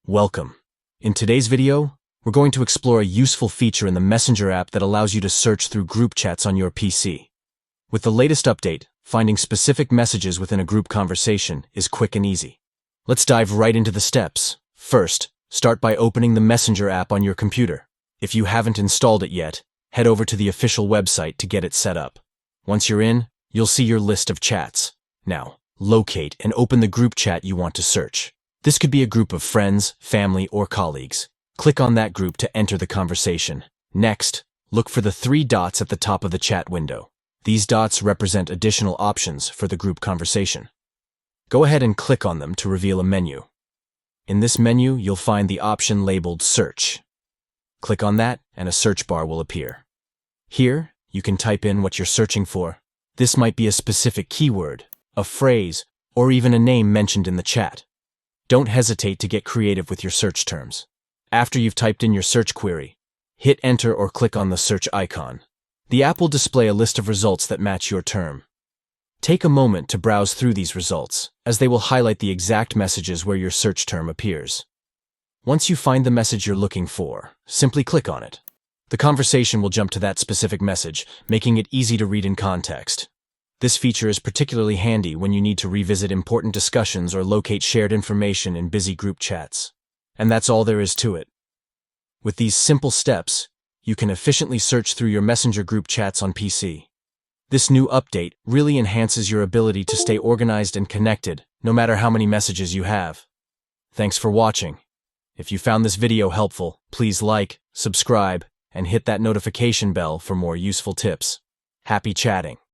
Welcome. In today's video, we're going to explore a useful feature in the Messenger app that allows you to search through group chats on your PC. With the latest update, finding specific messages within a group conversation is quick and easy. Let's dive right into the steps. First, start by opening the Messenger app on your computer. If you haven't installed it yet, head over to the official website to get it set up. Once you're in, you'll see your list of chats. Now, locate and open the group chat you want to search. This could be a group of friends, family, or colleagues. Click on that group to enter the conversation. Next, look for the 3 dots at the top of the chat window. These dots represent additional options for the group conversation. Go ahead and click on them to reveal a menu. In this menu, you'll find the option labeled Search. Click on that, and a search bar will appear. Here, you can type in what you're searching for. This might be a specific keyword, a phrase, or even a name mentioned in the chat. Don't hesitate to get creative with your search terms. After you've typed in your search query, hit enter or click on the search icon. The app will display a list of results that match your term. Take a moment to browse through these results, as they will highlight the exact messages where your search term appears. Once you find the message you're looking for, simply click on it. The conversation will jump to that specific message, making it easy to read in context. This feature is particularly handy when you need to revisit important discussions or locate shared information in busy group chats. And that's all there is to it. With these simple steps, you can efficiently search through your Messenger group chats on PC. This new update really enhances your ability to stay organized and connected, no matter how many messages you have. Thanks for watching. If you found this video helpful, please like, subscribe, and hit that notification bell for more useful tips. Happy chatting!